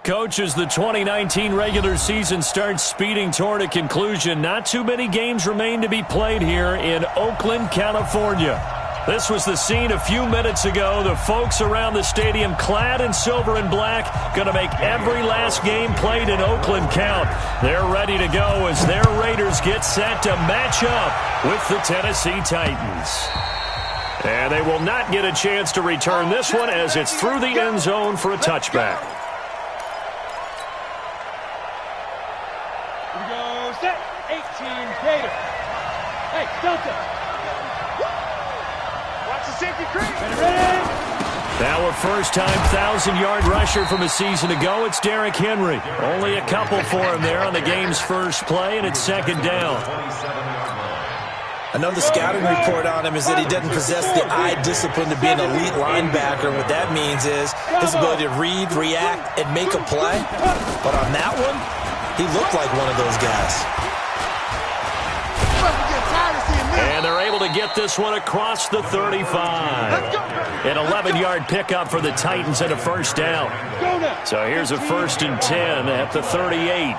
Coach, as the 2019 regular season starts speeding toward a conclusion, not too many games remain to be played here in Oakland, California. This was the scene a few minutes ago. The folks around the stadium clad in silver and black going to make every last game played in Oakland count. They're ready to go as their Raiders get set to match up with the Tennessee Titans. And they will not get a chance to return this one as it's through the end zone for a touchback. Here we go, set, 18, Gator. Hey, Delta. Watch the safety creep. Ready? Now a first-time 1,000-yard rusher from a season ago. It's Derrick Henry. Only a couple for him there on the game's first play, and it's second down. Another scouting report on him is that he doesn't possess the eye discipline to be an elite linebacker. What that means is his ability to read, react, and make a play. But on that one, he looked like one of those guys. And they're able to get this one across the 35. An 11-yard pickup for the Titans and a first down. So here's a 1st and 10 at the 38.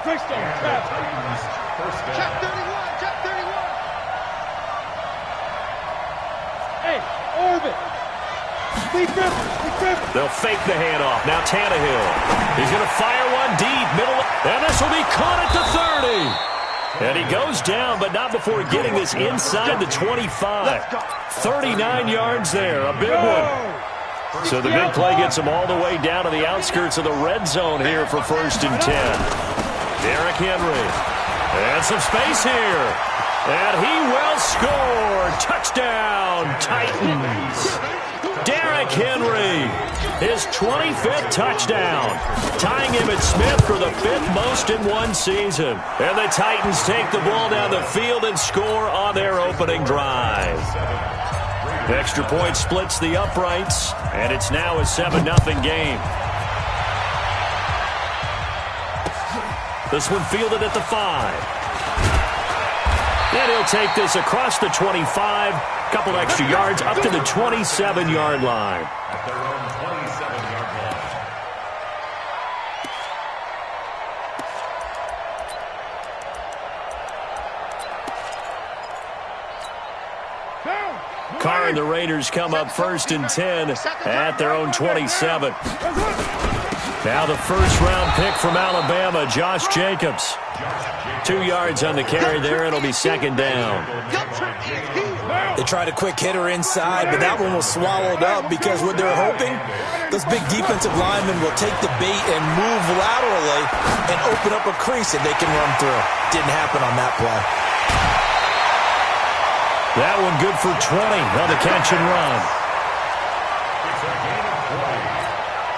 They'll fake the handoff. Now Tannehill. He's going to fire one deep, middle, and this will be caught at the 30. And he goes down, but not before getting this inside the 25. 39 yards there, a big one. So the big play gets him all the way down to the outskirts of the red zone here for 1st and 10. Derrick Henry. And some space here. And he will score. Touchdown, Titans. Derrick Henry, his 25th touchdown, tying him at Smith for the 5th most in one season. And the Titans take the ball down the field and score on their opening drive. The extra point splits the uprights, and it's now a 7-0 game. This one fielded at the 5. And he'll take this across the 25, couple extra yards up to the 27-yard line. Carr and the Raiders come up 1st and 10 at their own 27. Now the first-round pick from Alabama, Josh Jacobs. 2 yards on the carry there. It'll be second down. They tried a quick hitter inside, but that one was swallowed up because what they're hoping, those big defensive linemen will take the bait and move laterally and open up a crease that they can run through. Didn't happen on that play. That one good for 20 on the catch and run.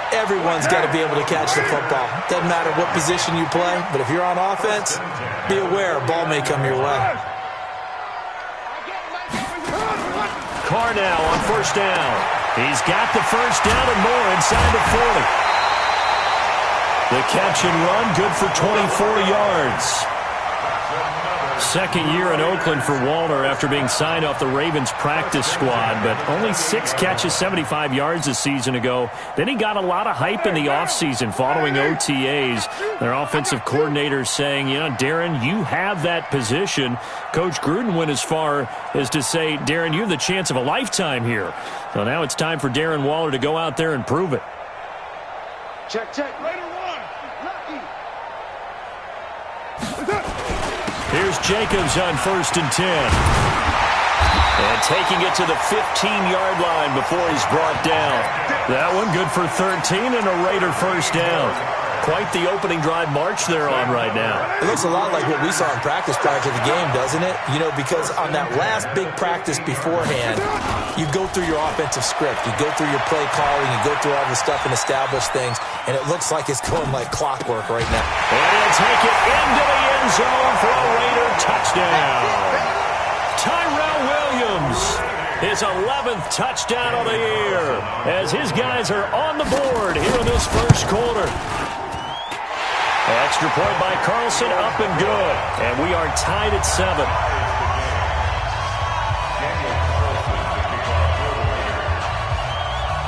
Everyone's got to be able to catch the football. Doesn't matter what position you play, but if you're on offense, be aware a ball may come your way. Carr now on 1st down. He's got the first down and more inside the 40. The catch and run good for 24 yards. Second year in Oakland for Walter after being signed off the Ravens practice squad, but only 6 catches, 75 yards a season ago. Then he got a lot of hype in the offseason following OTAs. Their offensive coordinator saying, you know, Darren, you have that position. Coach Gruden went as far as to say, Darren, you have the chance of a lifetime here. So now it's time for Darren Waller to go out there and prove it. Check, check. Raider 1. Lucky. Here's Jacobs on 1st and 10. And taking it to the 15-yard line before he's brought down. That one good for 13 and a Raider first down. Quite the opening drive march they're on right now. It looks a lot like what we saw in practice prior to the game, doesn't it? You know, because on that last big practice beforehand, you go through your offensive script. You go through your play calling. You go through all the stuff and establish things. And it looks like it's going like clockwork right now. And he'll take it into the end zone for a Raider touchdown. Tyrell Williams, his 11th touchdown of the year, as his guys are on the board here in this first quarter. Extra point by Carlson, up and good. And we are tied at 7.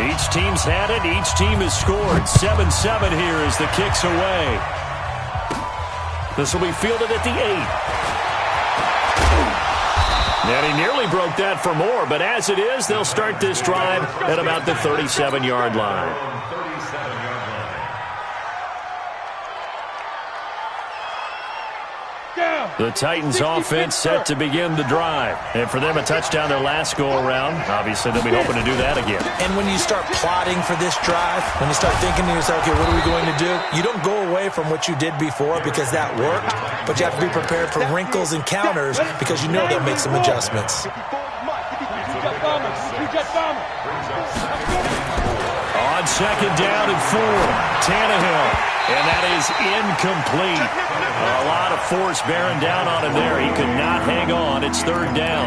Each team's had it. Each team has scored. 7-7 here as the kick's away. This will be fielded at the 8. And he nearly broke that for more, but as it is, they'll start this drive at about the 37-yard line. The Titans offense set to begin the drive. And for them, a touchdown their last go-around. Obviously, they'll be hoping to do that again. And when you start plotting for this drive, when you start thinking to yourself, okay, what are we going to do? You don't go away from what you did before because that worked, but you have to be prepared for wrinkles and counters because you know they'll make some adjustments. On second down and 4, Tannehill. And that is incomplete. A lot of force bearing down on him there. He could not hang on. It's third down.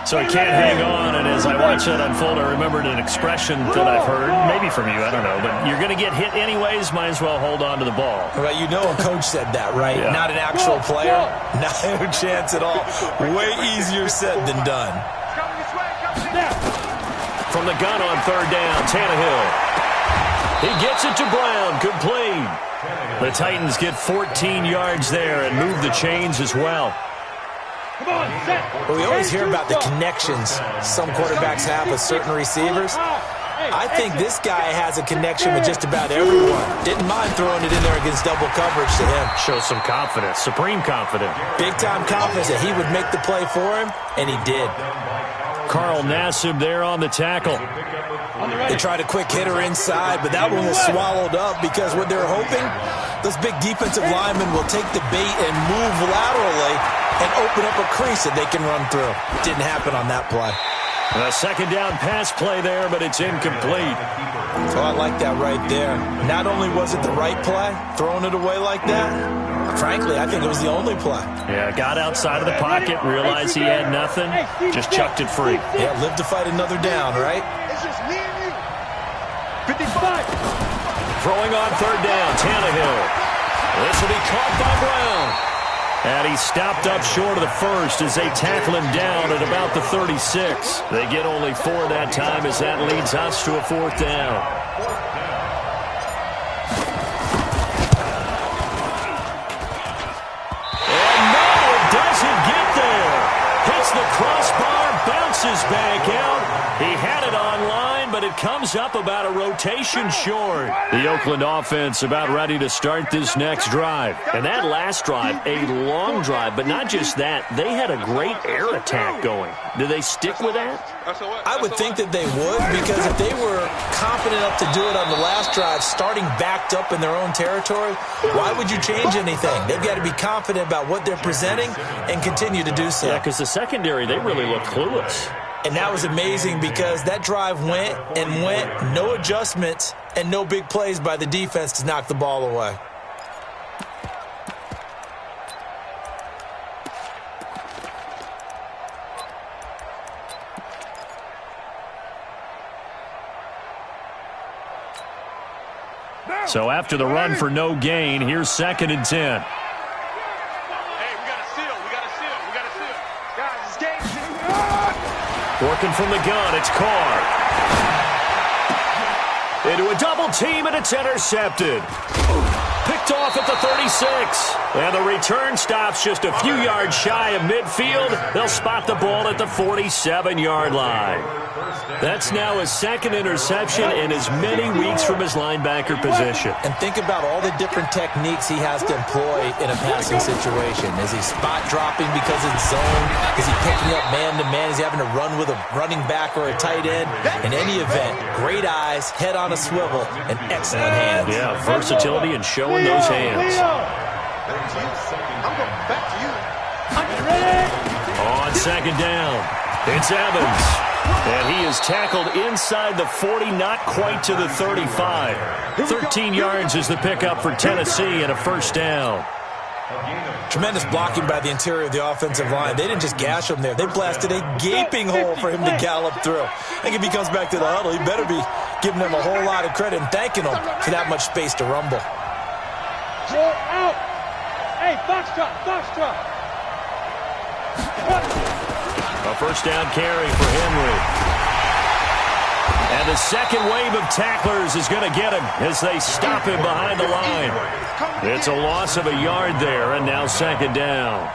So he can't hang on, and as I watch that unfold, I remembered an expression that I've heard, maybe from you, I don't know, but you're going to get hit anyways, might as well hold on to the ball. Well, you know a coach said that, right? Yeah. Not an actual player. Not a chance at all. Way easier said than done. From the gun on third down, Tannehill. He gets it to Brown, complete. The Titans get 14 yards there and move the chains as well. Well, we always hear about the connections some quarterbacks have with certain receivers. I think this guy has a connection with just about everyone. Didn't mind throwing it in there against double coverage to him. Shows some confidence, supreme confidence. Big-time confidence that he would make the play for him, and he did. Carl Nassib there on the tackle. They tried a quick hitter inside, but that one was swallowed up because what they're hoping, those big defensive linemen will take the bait and move laterally and open up a crease that they can run through. Didn't happen on that play. A second down pass play there, but it's incomplete. So I like that right there. Not only was it the right play, throwing it away like that, frankly, I think it was the only play. Yeah, got outside of the pocket, realized he had nothing, just chucked it free. Yeah, live to fight another down, right? It's just me and you. 55. Throwing on third down, Tannehill. This will be caught by Brown. And he stopped up short of the first as they tackle him down at about the 36. They get only 4 that time as that leads us to a fourth down. And no, it doesn't get there. Hits the crossbar, bounces back out. He had it on line, but it comes up about a rotation short. The Oakland offense about ready to start this next drive. And that last drive, a long drive, but not just that. They had a great air attack going. Do they stick with that? I would think that they would, because if they were confident enough to do it on the last drive, starting backed up in their own territory, why would you change anything? They've got to be confident about what they're presenting and continue to do so. Yeah, because the secondary, they really looked clueless. And that was amazing because that drive went and went, no adjustments and no big plays by the defense to knock the ball away. So after the run for no gain, here's 2nd and 10. Working from the gun, it's Carr. Into a double team, and it's intercepted. Picked off at the 36. And the return stops just a few yards shy of midfield. They'll spot the ball at the 47-yard line. That's now his 2nd interception in as many weeks from his linebacker position. And think about all the different techniques he has to employ in a passing situation. Is he spot dropping because it's zone? Is he picking up man-to-man? Is he having to run with a running back or a tight end? In any event, great eyes, head on a swivel, and excellent hands. Yeah, versatility and showing those hands. On 2nd down, it's Evans. And he is tackled inside the 40, not quite to the 35. 13 yards is the pickup for Tennessee and a first down. Tremendous blocking by the interior of the offensive line. They didn't just gash him there. They blasted a gaping hole for him to gallop through. I think if he comes back to the huddle, he better be giving them a whole lot of credit and thanking them for that much space to rumble. Roll out. Hey, foxtrot, foxtrot. A first down carry for Henry. And the second wave of tacklers is going to get him as they stop him behind the line. It's a loss of a yard there, and now second down.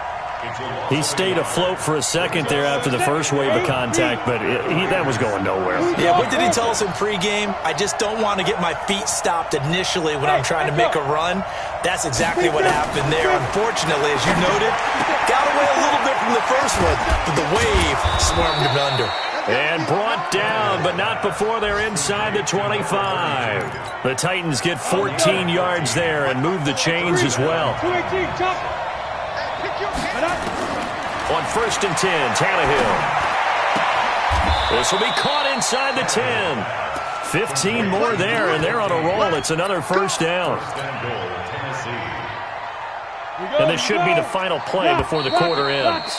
He stayed afloat for a second there after the first wave of contact, but that was going nowhere. Yeah, what did he tell us in pregame? I just don't want to get my feet stopped initially when I'm trying to make a run. That's exactly what happened there. Unfortunately, as you noted, got away a little bit from the first one, but the wave swarmed him under. And brought down, but not before they're inside the 25. The Titans get 14 yards there and move the chains as well. 218, jump. On 1st and 10, Tannehill. This will be caught inside the 10. 15 more there, and they're on a roll. It's another first down. And this should be the final play before the quarter ends.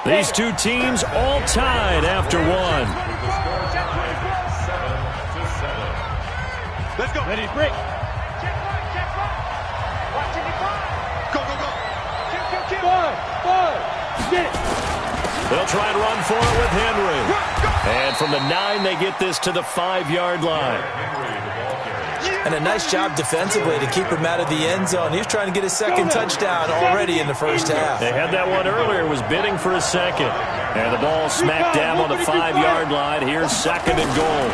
These two teams all tied after one. Let's go. Ready, break. They'll try and run for it with Henry. And from the 9, they get this to the 5-yard line. And a nice job defensively to keep him out of the end zone. He was trying to get his second touchdown already in the first half. They had that one earlier, was bidding for a second. And the ball smack dab on the 5-yard line. Here's second and goal.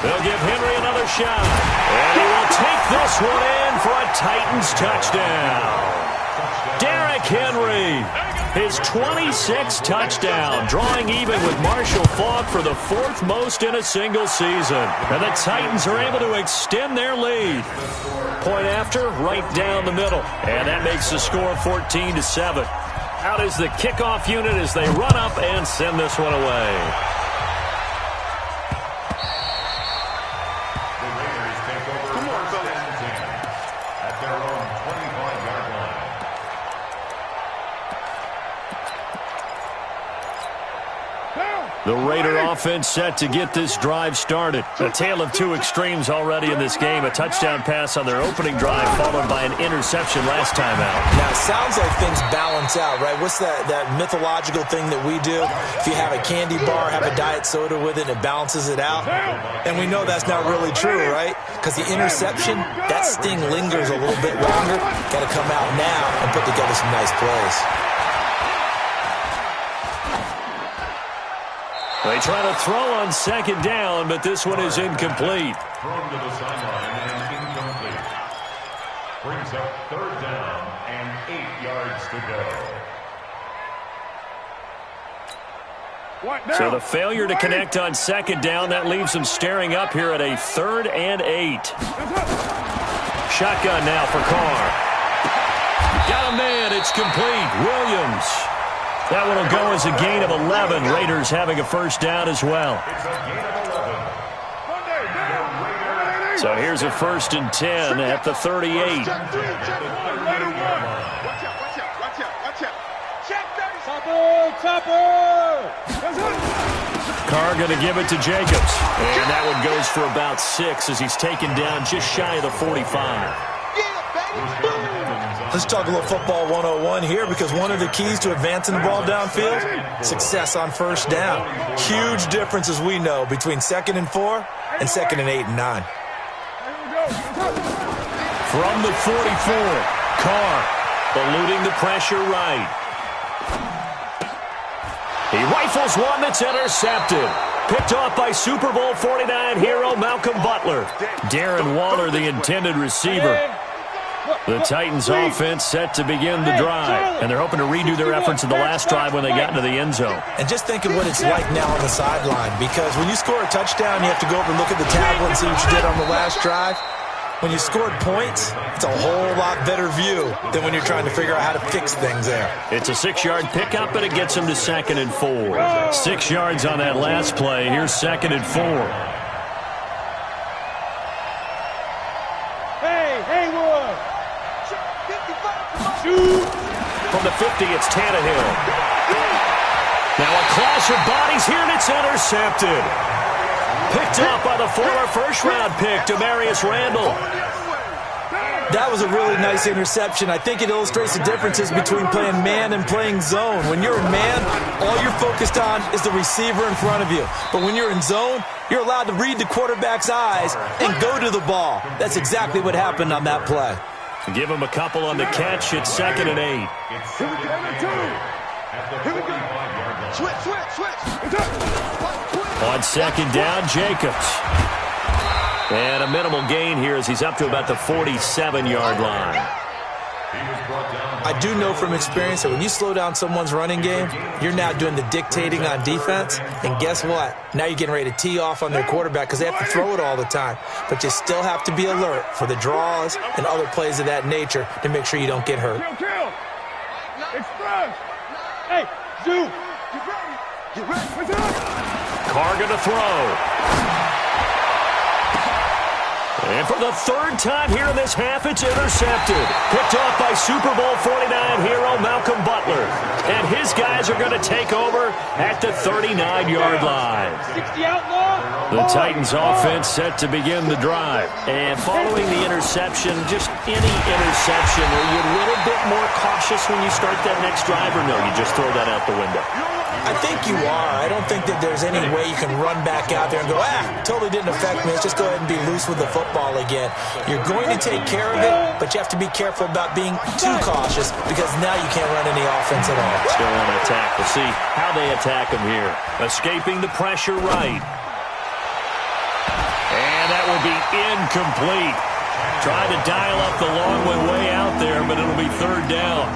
They'll give Henry another shot. And he will take this one in for a Titans touchdown. Derrick Henry, his 26th touchdown, drawing even with Marshall Faulk for the 4th most in a single season. And the Titans are able to extend their lead. Point after, right down the middle. And that makes the score 14-7. Out is the kickoff unit as they run up and send this one away. The Raider offense set to get this drive started. A tale of two extremes already in this game. A touchdown pass on their opening drive followed by an interception last time out. Now, it sounds like things balance out, right? What's that mythological thing that we do? If you have a candy bar, have a diet soda with it, it balances it out. And we know that's not really true, right? Because the interception, that sting lingers a little bit longer. Got to come out now and put together some nice plays. They try to throw on second down, but this one is incomplete. Thrown to the sideline and incomplete. Brings up 3rd down and 8 yards to go. So the failure to connect on second down, that leaves them staring up here at a 3rd and 8. Shotgun now for Carr. Got a man, it's complete. Williams. That one will go as a gain of 11. Raiders having a first down as well. So here's a 1st and 10 at the 38. Carr going to give it to Jacobs. And that one goes for about 6 as he's taken down just shy of the 45. Let's talk a little football 101 here, because one of the keys to advancing the ball downfield, success on first down. Huge difference, as we know, between 2nd and 4 and 2nd and 8 and 9. From the 44, Carr eluding the pressure right. He rifles one that's intercepted. Picked off by Super Bowl 49 hero Malcolm Butler. Darren Waller, the intended receiver. The Titans offense set to begin the drive, and they're hoping to redo their efforts in the last drive when they got into the end zone. And just think of what it's like now on the sideline, because when you score a touchdown, you have to go over and look at the tablet and see what you did on the last drive. When you scored points, it's a whole lot better view than when you're trying to figure out how to fix things there. It's a 6-yard pickup, and it gets them to 2nd and 4. 6 yards on that last play. Here's 2nd and 4. From the 50, it's Tannehill. Now a clash of bodies here, and it's intercepted. Picked up by the former first-round pick, Demarius Randall. That was a really nice interception. I think it illustrates the differences between playing man and playing zone. When you're in man, all you're focused on is the receiver in front of you. But when you're in zone, you're allowed to read the quarterback's eyes and go to the ball. That's exactly what happened on that play. Give him a couple on the catch. It's 2nd and 8. On 2nd down, Jacobs. And a minimal gain here as he's up to about the 47-yard line. I do know from experience that when you slow down someone's running game, you're now doing the dictating on defense. And guess what? Now you're getting ready to tee off on their quarterback because they have to throw it all the time. But you still have to be alert for the draws and other plays of that nature to make sure you don't get hurt. Express. Hey, Zoo. Get ready. Carr going to throw. And for the 3rd time here in this half, it's intercepted. Picked off by Super Bowl 49 hero Malcolm Butler. And his guys are going to take over at the 39-yard line. 60 outlaw. The Titans offense set to begin the drive. And following the interception, just any interception, are you a little bit more cautious when you start that next drive, or no, you just throw that out the window? I think you are. I don't think that there's any way you can run back out there and go, totally didn't affect me. Let's just go ahead and be loose with the football again. You're going to take care of it, but you have to be careful about being too cautious because now you can't run any offense at all. Still on attack. We'll see how they attack him here. Escaping the pressure right. And that will be incomplete. Trying to dial up the long way out there, but it'll be 3rd down.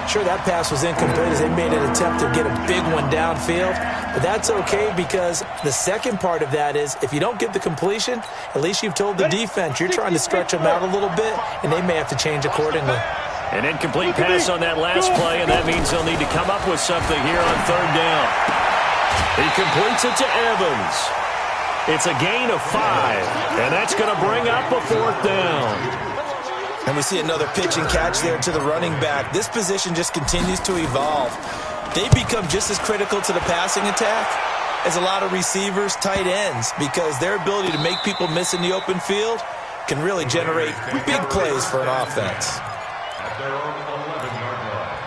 Sure, that pass was incomplete as they made an attempt to get a big one downfield. But that's okay because the second part of that is if you don't get the completion, at least you've told the defense you're trying to stretch them out a little bit, and they may have to change accordingly. An incomplete pass on that last play, and that means they'll need to come up with something here on 3rd down. He completes it to Evans. It's a gain of 5, and that's going to bring up a 4th down. And we see another pitch and catch there to the running back. This position just continues to evolve. They become just as critical to the passing attack as a lot of receivers, tight ends, because their ability to make people miss in the open field can really generate big plays for an offense. At their own 11-yard line.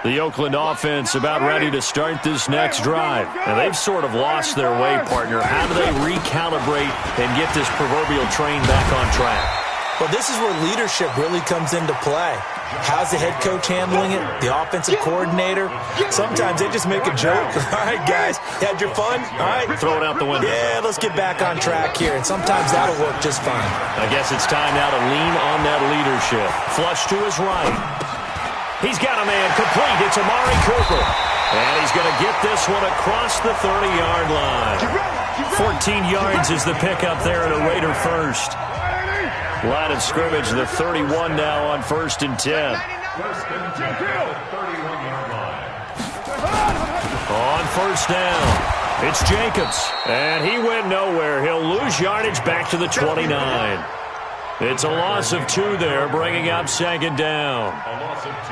The Oakland offense about ready to start this next drive. And they've sort of lost their way, partner. How do they recalibrate and get this proverbial train back on track? Well, this is where leadership really comes into play. How's the head coach handling it? The offensive coordinator? Sometimes they just make a joke. All right, guys, had your fun? All right. Throw it out the window. Yeah, let's get back on track here. And sometimes that'll work just fine. I guess it's time now to lean on that leadership. Flush to his right. He's got a man complete. It's Amari Cooper. And he's going to get this one across the 30-yard line. 14 yards is the pickup there at a Raider first. Line of scrimmage, the 31 now on 1st and 10. On 1st down, it's Jacobs. And he went nowhere. He'll lose yardage back to the 29. It's a loss of 2 there, bringing up 2nd down.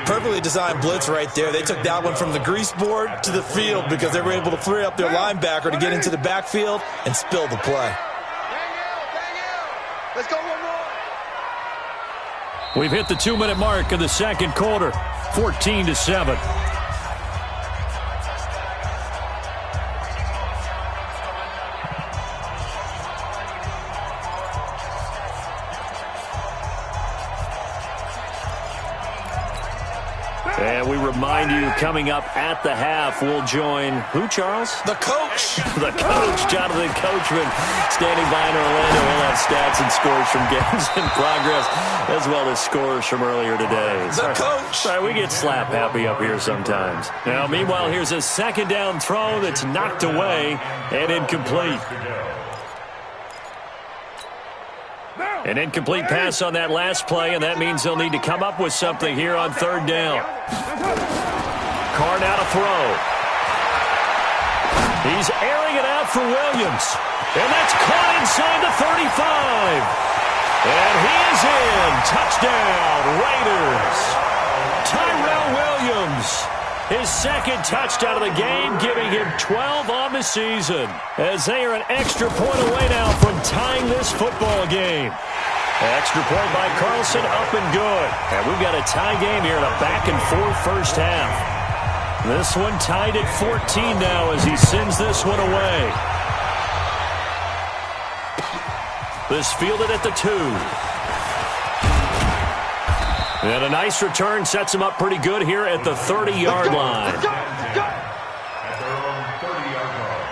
Perfectly designed blitz right there. They took that one from the grease board to the field because they were able to free up their linebacker to get into the backfield and spill the play. Let's go one more. We've hit the 2-minute mark of the 2nd quarter, 14-7. And we remind you, coming up at the half, we'll join who, Charles? The coach. The coach, Jonathan Coachman, standing by in Orlando. We'll have stats and scores from games in progress, as well as scores from earlier today. The coach. Sorry, we get slap happy up here sometimes. Now, meanwhile, here's a 2nd down throw that's knocked away and incomplete. An incomplete pass on that last play, and that means they'll need to come up with something here on 3rd down. Carr now to throw. He's airing it out for Williams. And that's caught inside the 35. And he is in. Touchdown, Raiders. Tyrell Williams. His 2nd touchdown of the game, giving him 12 on the season, as they are an extra point away now from tying this football game. Extra point by Carlson, up and good. And we've got a tie game here in a back-and-forth first half. This one tied at 14 now as he sends this one away. This fielded at the 2. And a nice return sets him up pretty good here at the 30-yard line. At their own 30-yard line.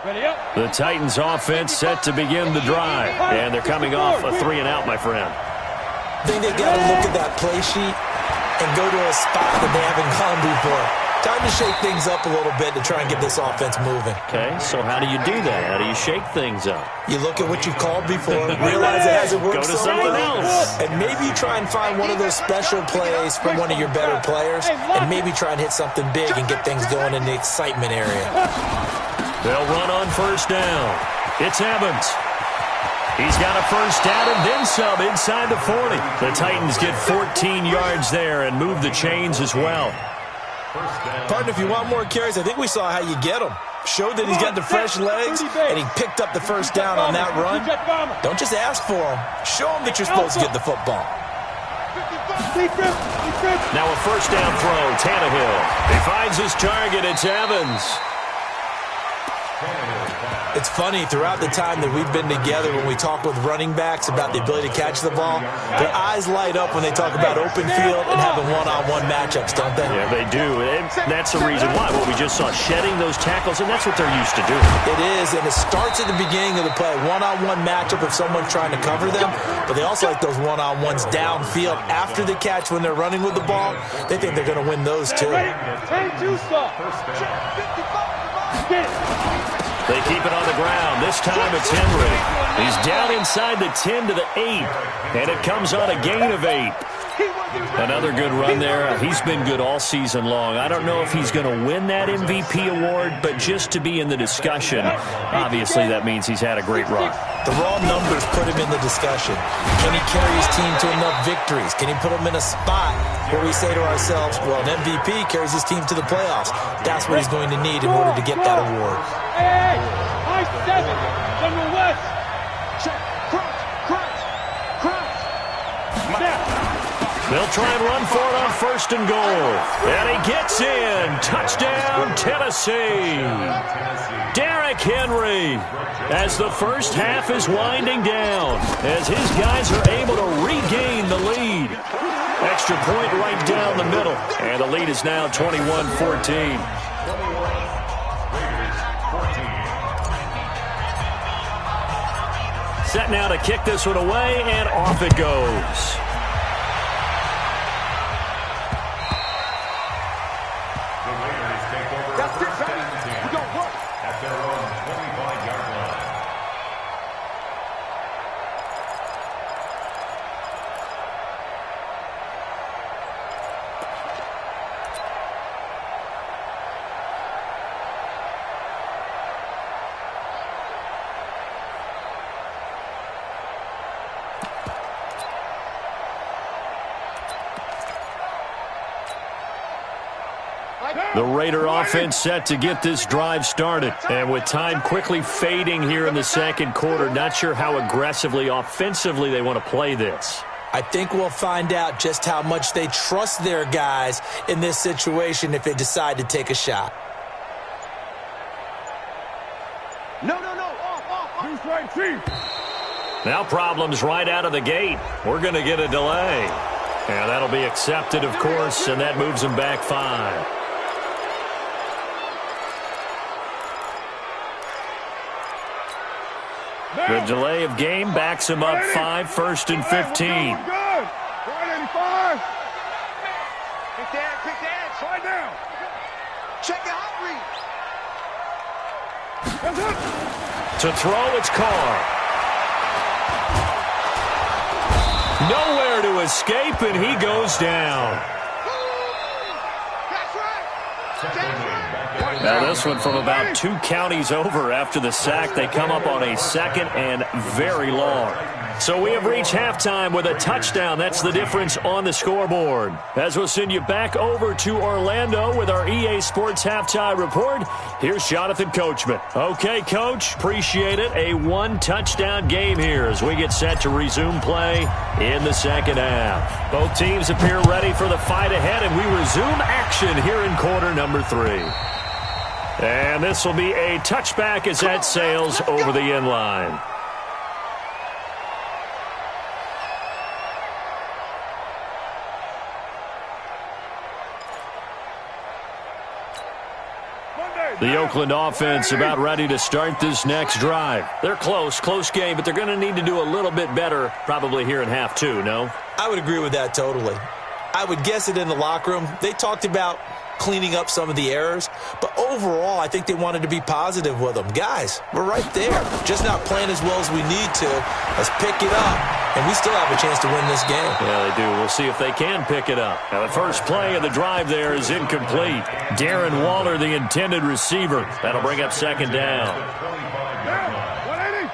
Ready up. The Titans offense set to begin the drive. And they're coming off a 3-and-out, my friend. I think they got to look at that play sheet and go to a spot that they haven't gone before. Time to shake things up a little bit to try and get this offense moving. Okay, so how do you do that? How do you shake things up? You look at what you've called before, realize it hasn't worked Go to so something well, else. and maybe try and find one of those special plays from one of your better players, and maybe try and hit something big and get things going in the excitement area. They'll run on first down. It's Evans. He's got a first down and then some inside the 40. The Titans get 14 yards there and move the chains as well. Partner, if you want more carries, I think we saw how you get them. Showed that he's got the fresh legs, and he picked up the first down on that run. Don't just ask for them. Show them that you're supposed to get the football. Now a first down throw, Tannehill. He finds his target, it's Evans. It's funny, throughout the time that we've been together, when we talk with running backs about the ability to catch the ball, their eyes light up when they talk about open field and having one-on-one matchups, don't they? Yeah, they do. And that's the reason why. Well, we just saw shedding those tackles, and that's what they're used to doing. It is, and it starts at the beginning of the play. One-on-one matchup if someone's trying to cover them, but they also like those one-on-ones downfield after the catch when they're running with the ball. They think they're going to win those, too. They keep it on the ground. This time it's Henry. He's down inside the 10 to the 8, and it comes on a gain of 8. Another good run there. He's been good all season long. I don't know if he's going to win that MVP award, but just to be in the discussion, obviously that means he's had a great run. The raw numbers put him in the discussion. Can he carry his team to enough victories? Can he put them in a spot where we say to ourselves, well, an MVP carries his team to the playoffs. That's what he's going to need in order to get that award. Hey, high 7, General West. Check, crunch. Snap. They'll try and run for it on first and goal. And he gets in. Touchdown, Tennessee. Derrick Henry, as the first half is winding down, as his guys are able to regain the lead. Extra point right down the middle. And the lead is now 21-14. Set now to kick this one away, and off it goes. At their own 25-yard line. The Raider offense set to get this drive started. And with time quickly fading here in the second quarter, not sure how aggressively, offensively they want to play this. I think we'll find out just how much they trust their guys in this situation if they decide to take a shot. No. Off. Right, chief. Now problems right out of the gate. We're going to get a delay. And that'll be accepted, of course, and that moves them back 5. The delay of game backs him up 5, first and 15. Right, 85. Pick that. Slide down. Check the hot read. To throw, it's Carr. Nowhere to escape, and he goes down. Now this one from about 2 counties over after the sack. They come up on a 2nd and very long. So we have reached halftime with a touchdown. That's the difference on the scoreboard. As we'll send you back over to Orlando with our EA Sports Halftime Report, here's Jonathan Coachman. Okay, Coach, appreciate it. A 1-touchdown game here as we get set to resume play in the second half. Both teams appear ready for the fight ahead, and we resume action here in quarter number 3. And this will be a touchback as that sails over the end line. The Oakland offense about ready to start this next drive. They're close game, but they're going to need to do a little bit better probably here in half 2, no? I would agree with that totally. I would guess it in the locker room. They talked about cleaning up some of the errors, but overall, I think they wanted to be positive with them. Guys, we're right there. Just not playing as well as we need to. Let's pick it up, and we still have a chance to win this game. Yeah, they do. We'll see if they can pick it up. Now, the first play of the drive there is incomplete. Darren Waller, the intended receiver. That'll bring up second down. 180.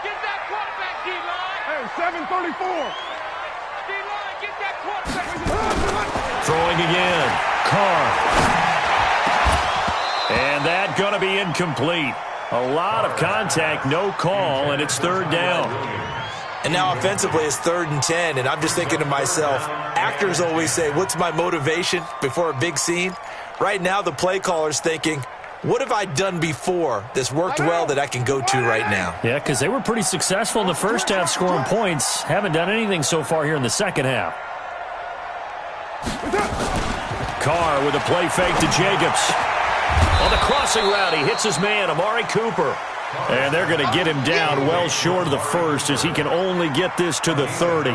Get that quarterback, D-line. Hey, 734. D-line, get that quarterback. Throwing again. Carr. And that going to be incomplete. A lot of contact, no call, and it's third down. And now offensively it's 3rd and 10, and I'm just thinking to myself, actors always say, what's my motivation before a big scene? Right now the play caller's thinking, what have I done before that's worked well that I can go to right now? Yeah, because they were pretty successful in the first half scoring points. Haven't done anything so far here in the second half. Carr with a play fake to Jacobs. On the crossing route, he hits his man, Amari Cooper. And they're going to get him down well short of the first as he can only get this to the 30.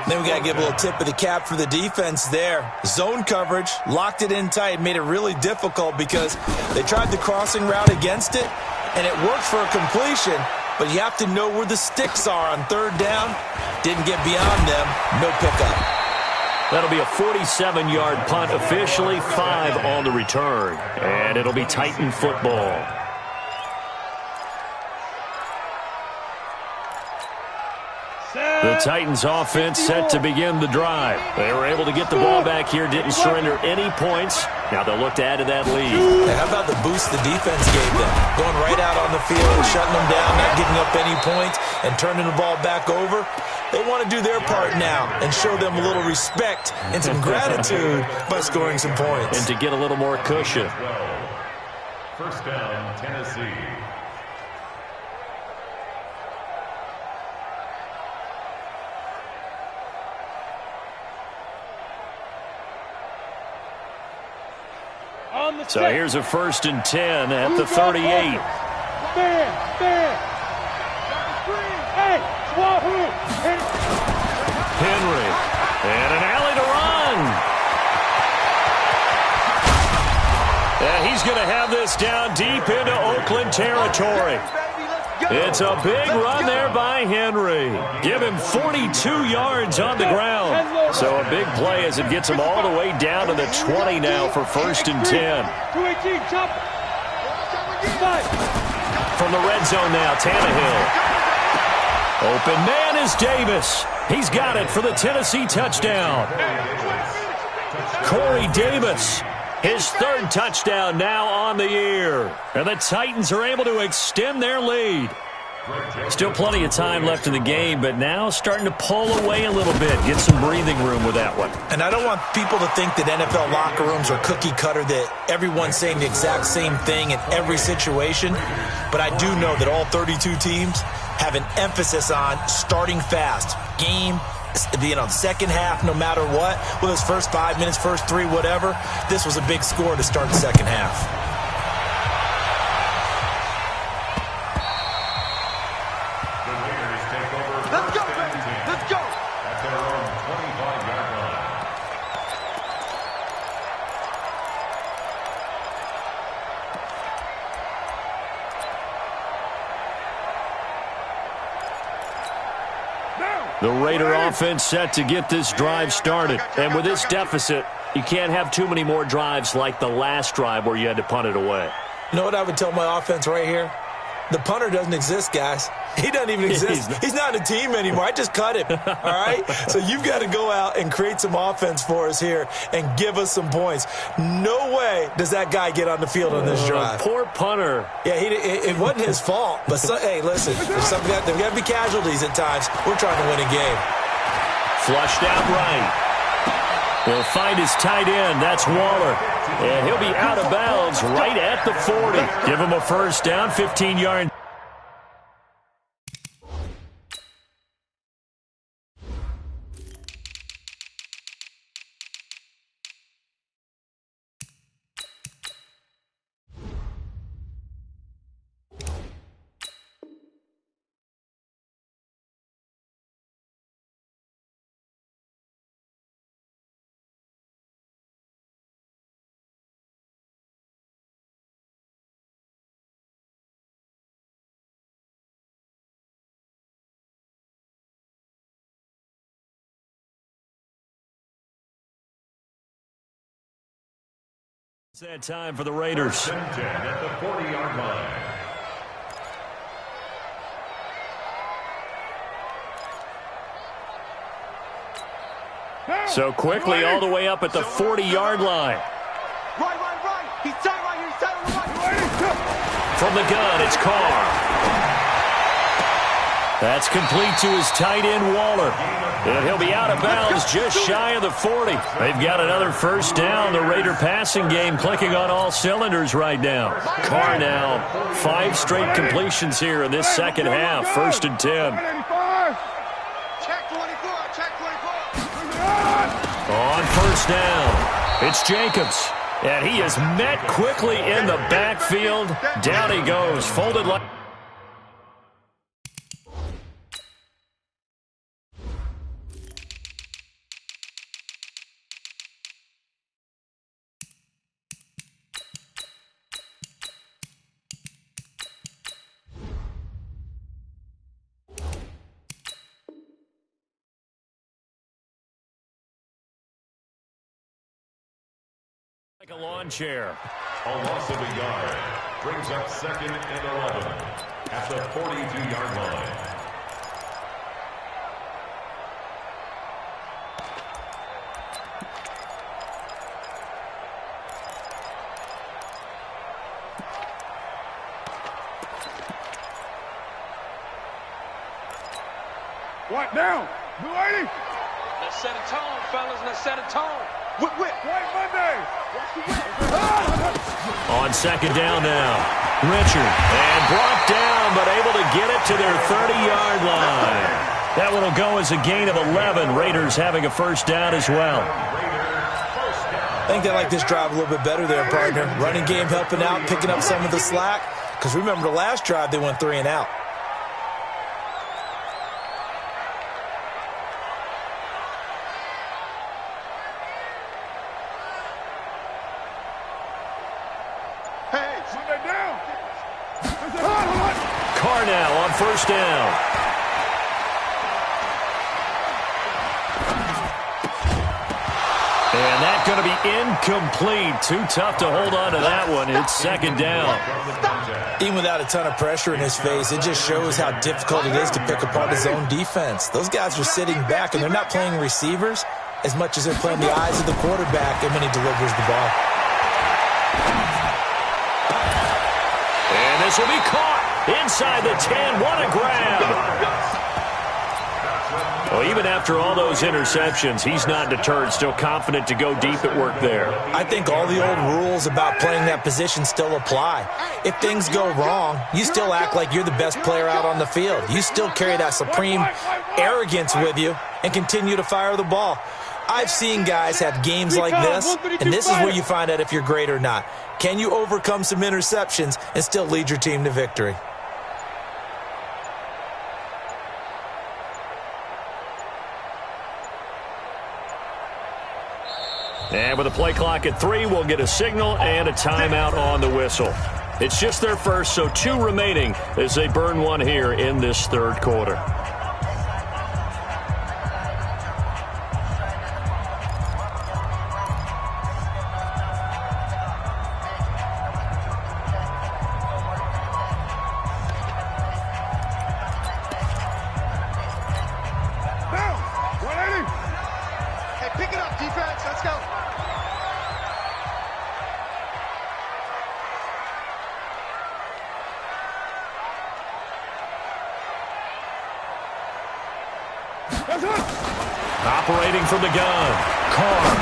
Then we got to give a little tip of the cap for the defense there. Zone coverage, locked it in tight, made it really difficult because they tried the crossing route against it, and it worked for a completion, but you have to know where the sticks are on 3rd down. Didn't get beyond them, no pickup. That'll be a 47-yard punt, officially 5 on the return. And it'll be Titan football. The Titans offense set to begin the drive. They were able to get the ball back here, didn't surrender any points. Now they'll look to add to that lead. Hey, how about the boost the defense gave them? Going right out on the field, shutting them down, not giving up any points, and turning the ball back over. They want to do their part now and show them a little respect and some gratitude by scoring some points. And to get a little more cushion. First down, Tennessee. So here's a 1st and 10 at the 38. Henry. And an alley to run. And he's going to have this down deep into Oakland territory. It's a big run there by Henry. Give him 42 yards on the ground. So a big play as it gets him all the way down to the 20 now for 1st and 10. From the red zone now, Tannehill. Open man is Davis. He's got it for the Tennessee touchdown. Corey Davis, his 3rd touchdown now on the year. And the Titans are able to extend their lead. Still plenty of time left in the game, but now starting to pull away a little bit. Get some breathing room with that one. And I don't want people to think that NFL locker rooms are cookie cutter, that everyone's saying the exact same thing in every situation. But I do know that all 32 teams have an emphasis on starting fast. Game, second half, no matter what. Whether it's first 5 minutes, first 3, whatever. This was a big score to start the second half. The Raider offense set to get this drive started. And with this deficit, You can't have too many more drives like the last drive where you had to punt it away. You know what I would tell my offense right here? The punter doesn't exist, guys. He doesn't even exist. He's not in a team anymore. I just cut him, all right? So you've got to go out and create some offense for us here and give us some points. No way does that guy get on the field on this drive. Poor punter. Yeah, it wasn't his fault. But, hey, listen, there's got to be casualties at times. We're trying to win a game. Flushed out right. Will find his tight end. That's Waller. And he'll be out of bounds right at the 40. Give him a first down, 15-yard. It's that time for the Raiders. First and 10 at the 40-yard line. So quickly all the way up at the 40-yard line. Right. He's tight right here. He's tight on the right. From the gun, it's Carr. That's complete to his tight end, Waller. And he'll be out of bounds just shy of the 40. They've got another first down. The Raider passing game clicking on all cylinders right now. Carr now, 5 straight completions here in this second half. First and 10. Check 24. On first down, it's Jacobs. And he is met quickly in the backfield. Down he goes, folded like... like a lawn chair. A loss of a yard brings up second and 11 at the 42-yard line. What down? Blue 80. Let's set a tone, fellas. Let's set a tone. Whip. White Monday. On second down now, Richard. And brought down, but able to get it to their 30-yard line. That one will go as a gain of 11. Raiders having a first down as well. I think they like this drive a little bit better there, partner. Running game helping out, picking up some of the slack. Because remember, the last drive, they went 3 and out. Carr now on first down. And that's going to be incomplete. Too tough to hold on to that one. It's second down. Even without a ton of pressure in his face, it just shows how difficult it is to pick apart his own defense. Those guys are sitting back, and they're not playing receivers as much as they're playing the eyes of the quarterback and when he delivers the ball. And this will be caught inside the 10. What a grab. Well, even after all those interceptions, he's not deterred, still confident to go deep at work there. I think all the old rules about playing that position still apply. If things go wrong, you still act like you're the best player out on the field. You still carry that supreme arrogance with you and continue to fire the ball. I've seen guys have games like this, and this is where you find out if you're great or not. Can you overcome some interceptions and still lead your team to victory? And with the play clock at 3, we'll get a signal and a timeout on the whistle. It's just their first, so 2 remaining as they burn one here in this third quarter. Defense, let's go. Operating from the gun, Carr.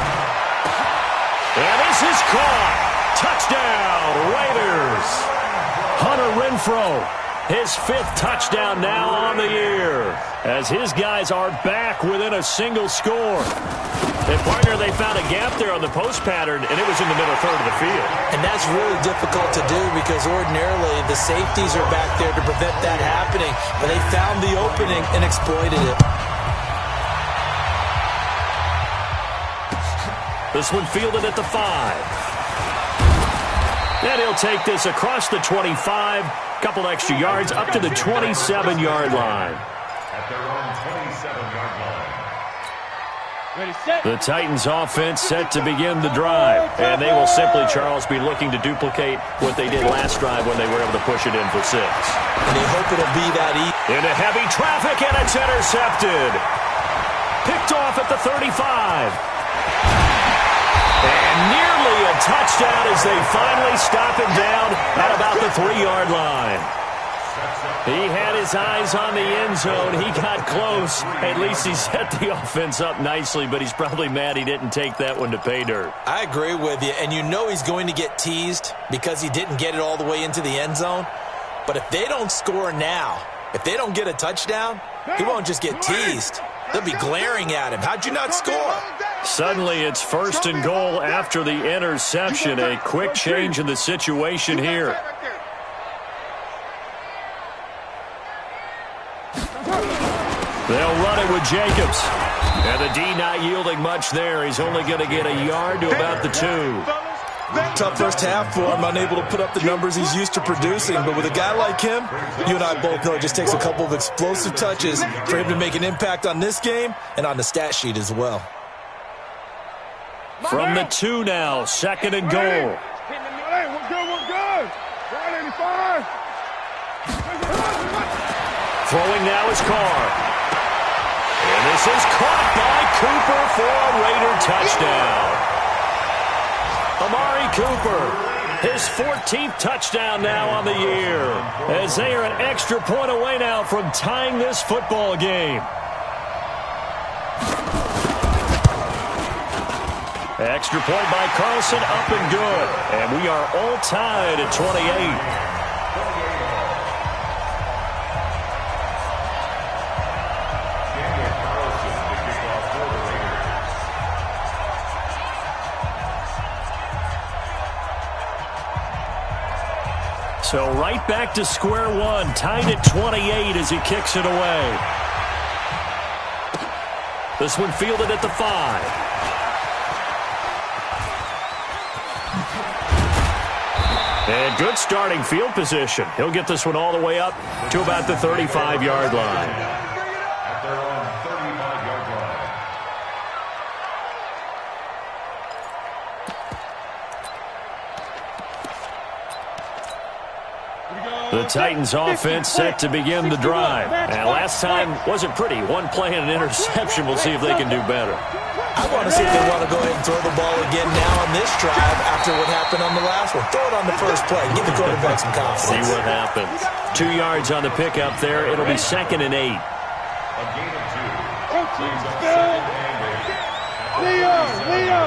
And this is caught. Touchdown, Raiders. Hunter Renfrow, his 5th touchdown now on the year, as his guys are back within a single score. And, partner, they found a gap there on the post pattern, and it was in the middle third of the field. And that's really difficult to do because ordinarily the safeties are back there to prevent that happening, but they found the opening and exploited it. This one fielded at the 5. And he'll take this across the 25, couple extra yards up to the 27-yard line. At their own 27-yard line. Ready, set. The Titans offense set to begin the drive. And they will simply, Charles, be looking to duplicate what they did last drive when they were able to push it in for 6. And they hope it'll be that easy. Into heavy traffic, and it's intercepted. Picked off at the 35. And nearly a touchdown as they finally stop him down at about the 3-yard line. He had his eyes on the end zone. He got close. At least he set the offense up nicely, but he's probably mad he didn't take that one to pay dirt. I agree with you, and you know he's going to get teased because he didn't get it all the way into the end zone. But if they don't score now, if they don't get a touchdown, he won't just get teased. They'll be glaring at him. How'd you not score? Suddenly it's 1st and goal after the interception. A quick change in the situation here. They'll run it with Jacobs. And the D not yielding much there. He's only going to get a yard to about the 2. Tough first half for him, unable to put up the numbers he's used to producing. But with a guy like him, you and I both know it just takes a couple of explosive touches for him to make an impact on this game and on the stat sheet as well. From the 2 now, 2nd and goal. Hey, we're good. 185. Throwing now is Carr. And this is caught by Cooper for a Raider touchdown. Amari Cooper, his 14th touchdown now on the year, as they are an extra point away now from tying this football game. Extra point by Carlson, up and good. And we are all tied at 28. So right back to square one, tied at 28 as he kicks it away. This one fielded at the 5. And good starting field position. He'll get this one all the way up to about the 35-yard line. At their own 35-yard line. The Titans offense set to begin the drive. And last time wasn't pretty. One play and an interception. We'll see if they can do better. I want to see if they want to go ahead and throw the ball again now on this drive after what happened on the last one. Throw it on the first play. Give the quarterback some confidence. See what happens. 2 yards on the pickup there. It'll be 2nd and 8. A gain of 2. Brings up 2nd and 8. Leo.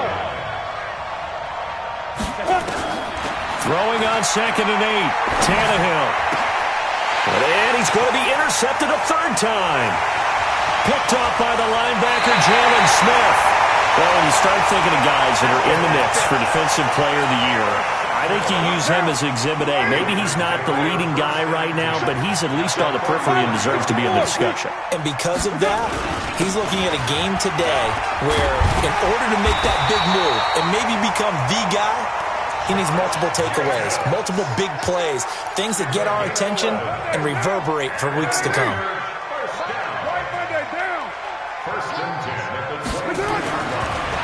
Throwing on 2nd and 8. Tannehill. And he's going to be intercepted a 3rd time. Picked off by the linebacker, Jalen Smith. Well, when you start thinking of guys that are in the mix for Defensive Player of the Year, I think you use him as Exhibit A. Maybe he's not the leading guy right now, but he's at least on the periphery and deserves to be in the discussion. And because of that, he's looking at a game today where in order to make that big move and maybe become the guy, he needs multiple takeaways, multiple big plays, things that get our attention and reverberate for weeks to come.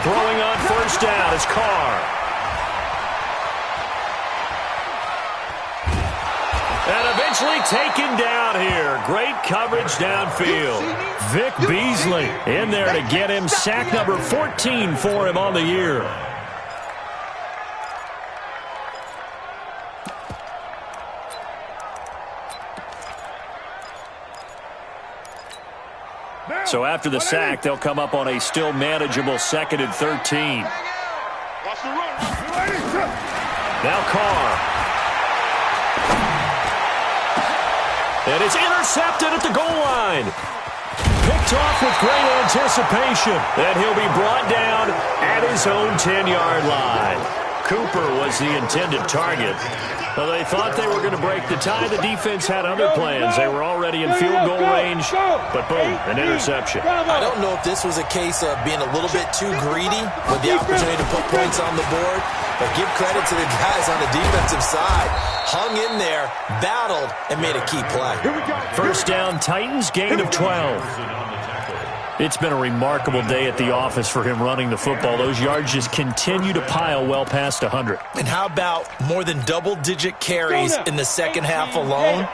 Throwing on 1st down is Carr. And eventually Beasley taken down here. Great coverage downfield. Vic Beasley in there to get him. Sack number 14 for him on the year. So after the sack, they'll come up on a still manageable 2nd and 13. Now Carr. And it's intercepted at the goal line. Picked off with great anticipation. And he'll be brought down at his own 10-yard line. Cooper was the intended target. Well, they thought they were going to break the tie. The defense had other plans. They were already in field goal range, but boom, an interception. I don't know if this was a case of being a little bit too greedy with the opportunity to put points on the board, but give credit to the guys on the defensive side. Hung in there, battled, and made a key play. First down, Titans, gain of 12. It's been a remarkable day at the office for him running the football. Those yards just continue to pile well past 100. And how about more than double-digit carries in the second half alone?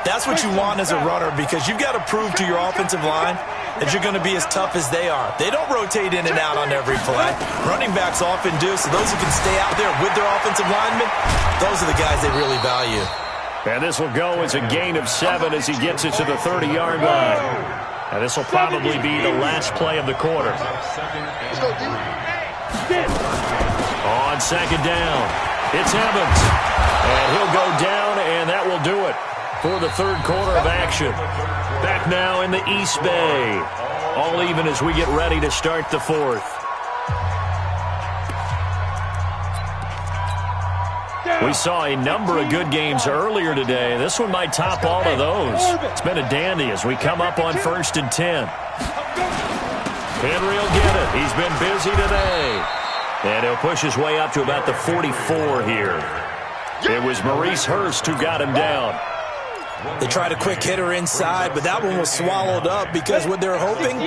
That's what you want as a runner, because you've got to prove to your offensive line that you're going to be as tough as they are. They don't rotate in and out on every play. Running backs often do, so those who can stay out there with their offensive linemen, those are the guys they really value. And this will go as a gain of 7 as he gets it to the 30-yard line. And this will probably be the last play of the quarter. On second down, it's Evans. And he'll go down, and that will do it for the third quarter of action. Back now in the East Bay. All even as we get ready to start the fourth. We saw a number of good games earlier today. This one might top all of those. It's been a dandy as we come up on 1st and 10. Henry will get it. He's been busy today. And he'll push his way up to about the 44 here. It was Maurice Hurst who got him down. They tried a quick hitter inside, but that one was swallowed up because what they're hoping,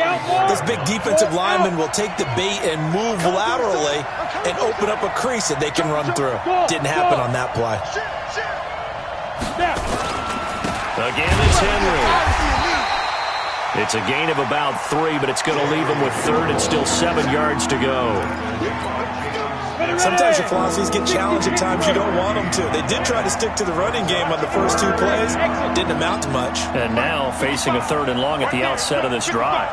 this big defensive lineman will take the bait and move laterally and open up a crease that they can run through. Didn't happen on that play. Again, it's Henry. It's a gain of about 3, but it's going to leave him with 3rd and still 7 yards to go. Sometimes your philosophies get challenged at times you don't want them to. They did try to stick to the running game on the first 2 plays. Didn't amount to much. And now facing a 3rd and long at the outset of this drive.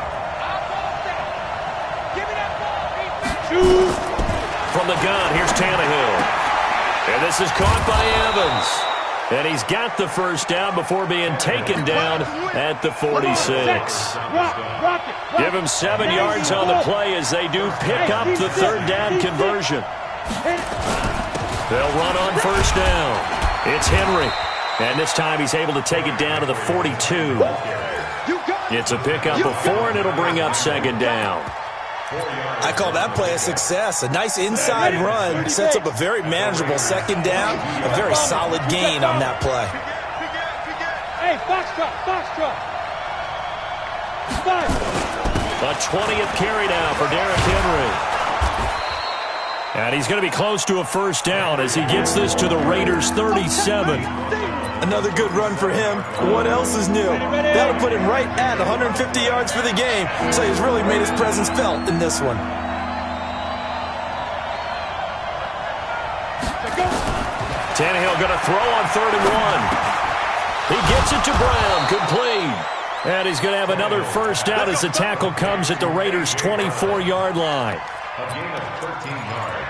From the gun, here's Tannehill. And this is caught by Evans. And he's got the first down before being taken down at the 46. Give him 7 yards on the play as they do pick up the 3rd down conversion. They'll run on 1st down. It's Henry. And this time he's able to take it down to the 42. It's a pickup of 4, and it'll bring up 2nd down. I call that play a success. A nice inside run sets up a very manageable 2nd down. A very solid gain on that play. Hey, box truck. A 20th carry now for Derrick Henry. And he's going to be close to a 1st down as he gets this to the Raiders' 37. Another good run for him. What else is new? That'll put him right at 150 yards for the game, so he's really made his presence felt in this one. Tannehill going to throw on 3rd and 1. He gets it to Brown, complete. And he's going to have another 1st down as the tackle comes at the Raiders' 24-yard line.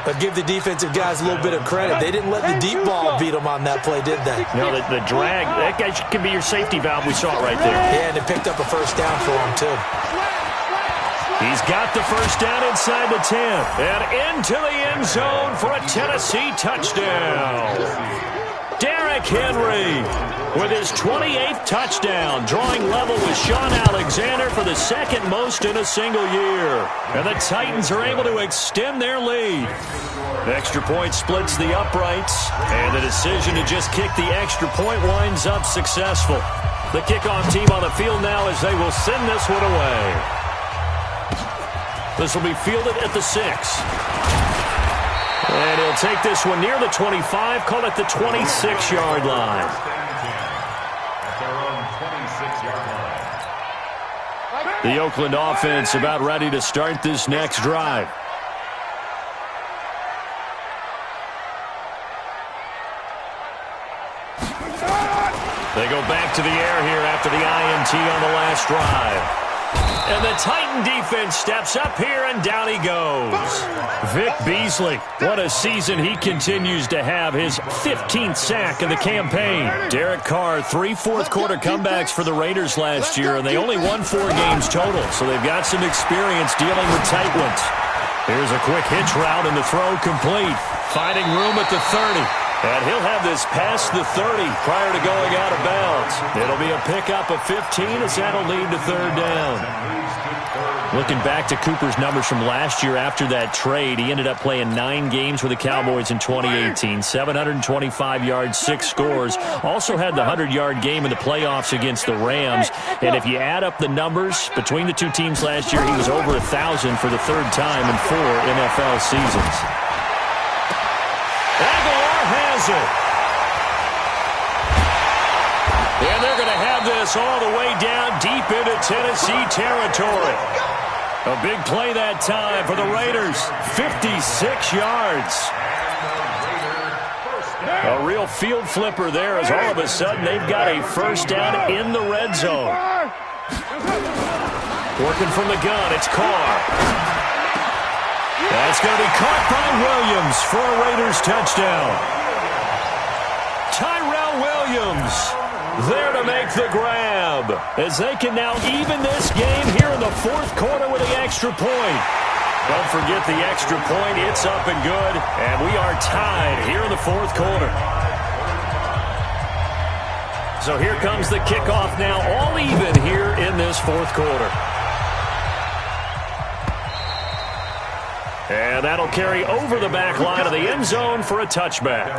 But give the defensive guys a little bit of credit. They didn't let the deep ball beat them on that play, did they? No, the drag, that guy can be your safety valve. We saw it right there. Yeah, and they picked up a 1st down for him, too. He's got the 1st down inside the 10. And into the end zone for a Tennessee touchdown. Derrick Henry with his 28th touchdown, drawing level with Sean Alexander for the 2nd most in a single year. And the Titans are able to extend their lead. The extra point splits the uprights, and the decision to just kick the extra point winds up successful. The kickoff team on the field now as they will send this one away. This will be fielded at the 6. And he'll take this one near the 25, call it the 26-yard line. The Oakland offense about ready to start this next drive. They go back to the air here after the INT on the last drive. And the Titan defense steps up here, and down he goes. Vic Beasley, what a season he continues to have, his 15th sack of the campaign. Derek Carr, 3 fourth-quarter comebacks for the Raiders last year, and they only won 4 games total, so they've got some experience dealing with tight ones. Here's a quick hitch route, and the throw complete. Finding room at the 30. And he'll have this past the 30 prior to going out of bounds. It'll be a pickup of 15 as that'll lead to third down. Looking back to Cooper's numbers from last year after that trade, he ended up playing 9 games with the Cowboys in 2018. 725 yards, 6 scores. Also had the 100-yard game in the playoffs against the Rams. And if you add up the numbers between the two teams last year, he was over 1,000 for the 3rd time in 4 NFL seasons. Has it. And they're going to have this all the way down deep into Tennessee territory. A big play that time for the Raiders. 56 yards. A real field flipper there as all of a sudden they've got a first down in the red zone. Working from the gun, it's Carr. That's going to be caught by Williams for a Raiders touchdown. Tyrell Williams there to make the grab as they can now even this game here in the 4th quarter with the extra point. Don't forget the extra point. It's up and good, and we are tied here in the 4th quarter. So here comes the kickoff now, all even here in this 4th quarter. And that'll carry over the back line of the end zone for a touchback.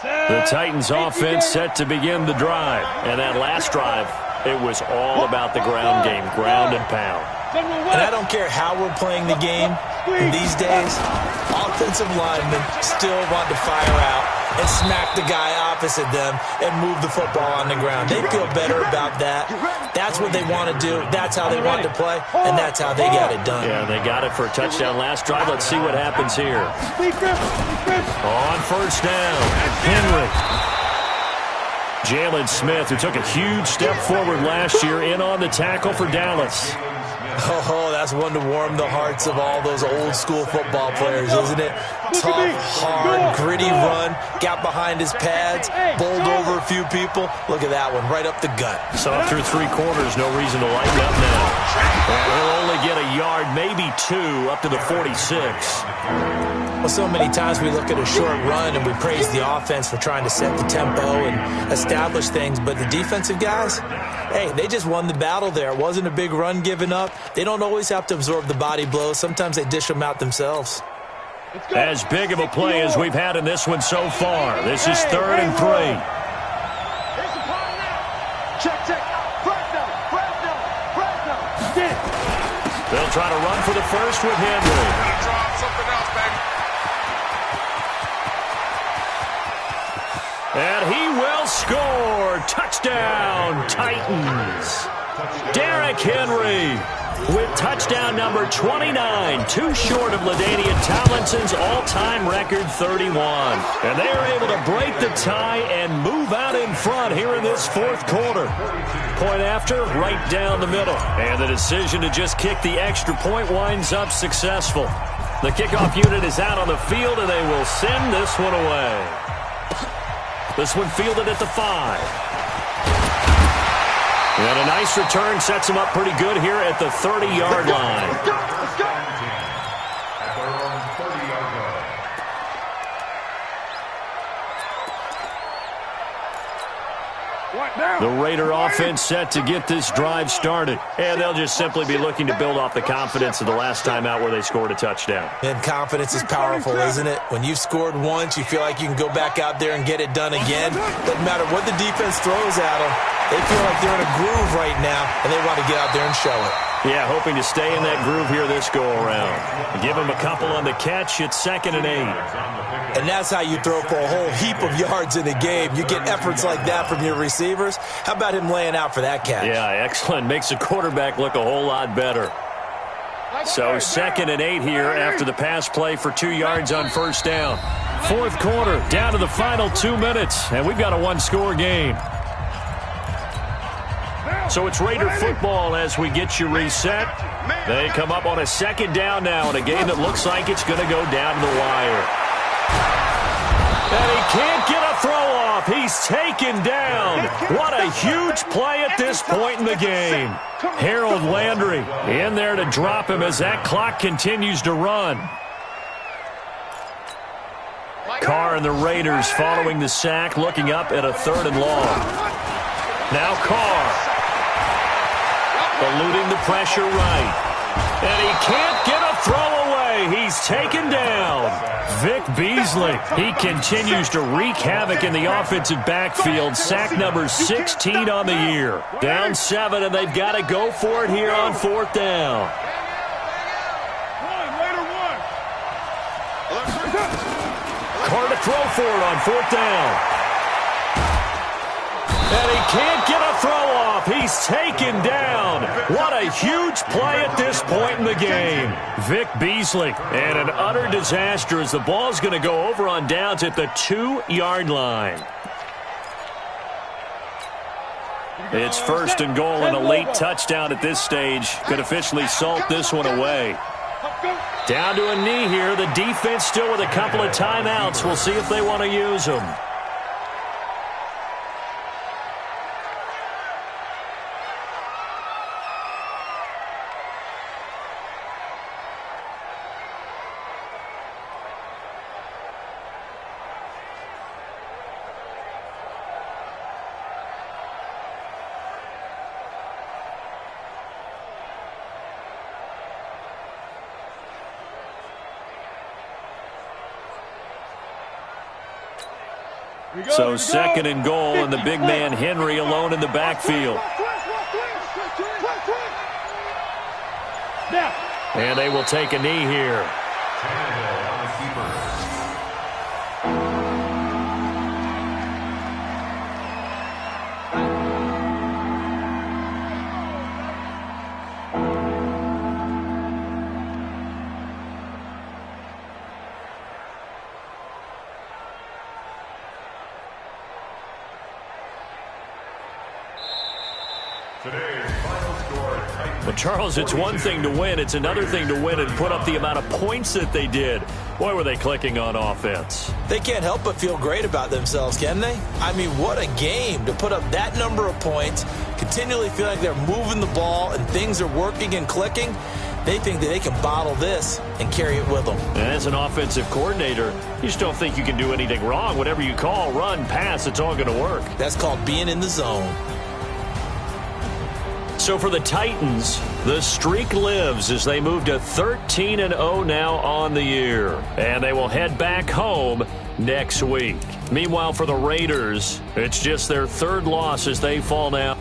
The Titans offense set to begin the drive. And that last drive, it was all about the ground game, ground and pound. And I don't care how we're playing the game these days, offensive linemen still want to fire out and smack the guy opposite them and move the football on the ground. They feel better about that. That's what they want to do. That's how they want to play, and that's how they got it done. Yeah, they got it for a touchdown last drive. Let's see what happens here. On first down, Henry. Jalen Smith, who took a huge step forward last year, in on the tackle for Dallas. Oh, that's one to warm the hearts of all those old-school football players, isn't it? Tough, hard, gritty run, got behind his pads, bowled over a few people. Look at that one, right up the gut. So up through 3 quarters, no reason to lighten up now. And he'll only get a yard, maybe 2, up to the 46. Well, so many times we look at a short run and we praise the offense for trying to set the tempo and establish things, but the defensive guys, hey, they just won the battle there. It wasn't a big run given up. They don't always have to absorb the body blows. Sometimes they dish them out themselves. As big of a play as we've had in this one so far. This is 3rd and 3. They'll try to run for the first with Henry. And he will score. Touchdown, Titans. Derrick Henry with touchdown number 29, 2 short of LaDainian Tomlinson's all-time record 31. And they are able to break the tie and move out in front here in this 4th quarter. Point after, right down the middle. And the decision to just kick the extra point winds up successful. The kickoff unit is out on the field, and they will send this one away. This one fielded at the 5. And a nice return sets him up pretty good here at the 30-yard line. The Raider offense set to get this drive started. And they'll just simply be looking to build off the confidence of the last time out where they scored a touchdown. And confidence is powerful, isn't it? When you've scored once, you feel like you can go back out there and get it done again. Doesn't matter what the defense throws at them. They feel like they're in a groove right now, and they want to get out there and show it. Yeah, hoping to stay in that groove here this go-around. Give him a couple on the catch. It's 2nd and 8. And that's how you throw for a whole heap of yards in the game. You get efforts like that from your receivers. How about him laying out for that catch? Yeah, excellent. Makes the quarterback look a whole lot better. So 2nd and 8 here after the pass play for 2 yards on first down. 4th quarter, down to the final 2 minutes, and we've got a one-score game. So it's Raider football as we get you reset. They come up on a 2nd down now in a game that looks like it's going to go down to the wire. And he can't get a throw off. He's taken down. What a huge play at this point in the game. Harold Landry in there to drop him as that clock continues to run. Carr and the Raiders following the sack, looking up at a 3rd and long. Now Carr. Eluding the pressure right. And he can't get a throw away. He's taken down. Vic Beasley, he continues to wreak havoc in the offensive backfield. Sack number 16 on the year. Down 7, and they've got to go for it here on 4th down. Carr to throw for it on 4th down. And he can't get a throw off. He's taken down. What a huge play at this point in the game. Vic Beasley, and an utter disaster as the ball's going to go over on downs at the 2-yard line. It's 1st and goal, and a late touchdown at this stage could officially salt this one away. Down to a knee here. The defense still with a couple of timeouts. We'll see if they want to use them. So 2nd and goal, and the big man Henry alone in the backfield. And they will take a knee here. Well, Charles, it's one thing to win. It's another thing to win and put up the amount of points that they did. Boy, were they clicking on offense. They can't help but feel great about themselves, can they? I mean, what a game to put up that number of points, continually feel like they're moving the ball and things are working and clicking. They think that they can bottle this and carry it with them. And as an offensive coordinator, you just don't think you can do anything wrong. Whatever you call, run, pass, it's all going to work. That's called being in the zone. So for the Titans, the streak lives as they move to 13-0 now on the year. And they will head back home next week. Meanwhile, for the Raiders, it's just their 3rd loss as they fall now.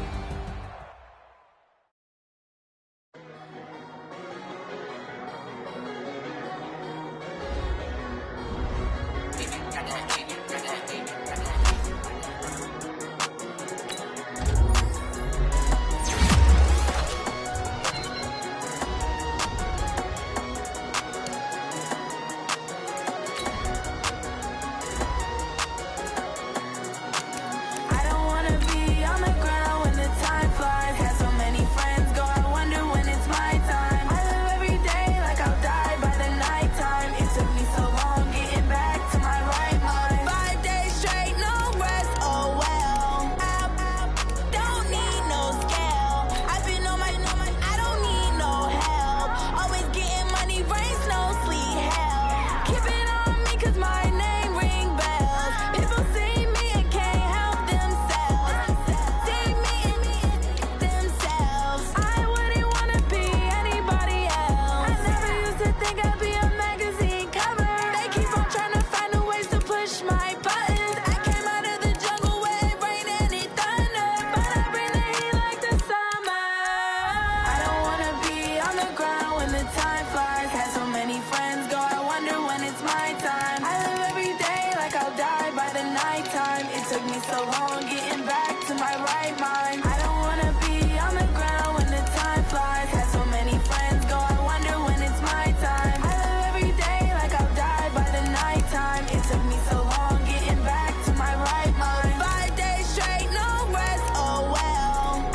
time. It took me so long getting back to my right mind. 5 days straight, no rest, oh well.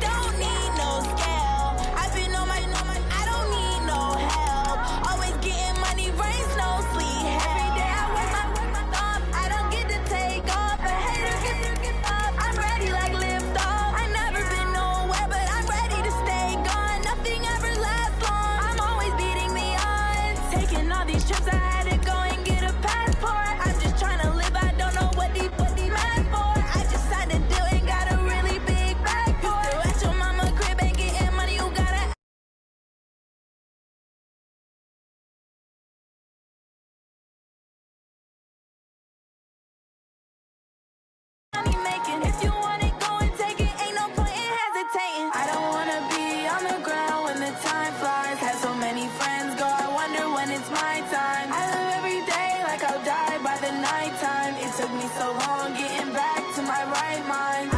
Don't need no scale. I've been on my, I don't need no help. Always getting money, rains, no sleep. Every day I work my thumb. I don't get to take off. A hater get up. I'm ready like lift off. I never been nowhere, but I'm ready to stay gone. Nothing ever lasts long. I'm always beating the odds. Taking all these trips, I had to go and get a passport. I'm just trying to live, I don't know what the mad for. I just signed a deal and got a really big bag for it. At your mama crib and getting money, you gotta money making. If you want it, go and take it. Ain't no point in hesitating. I don't wanna be on the ground when the time flies. Had so many friends go, I wonder when it's my time. I live every day like I'll die by the nighttime. It took me so long getting back to my right mind.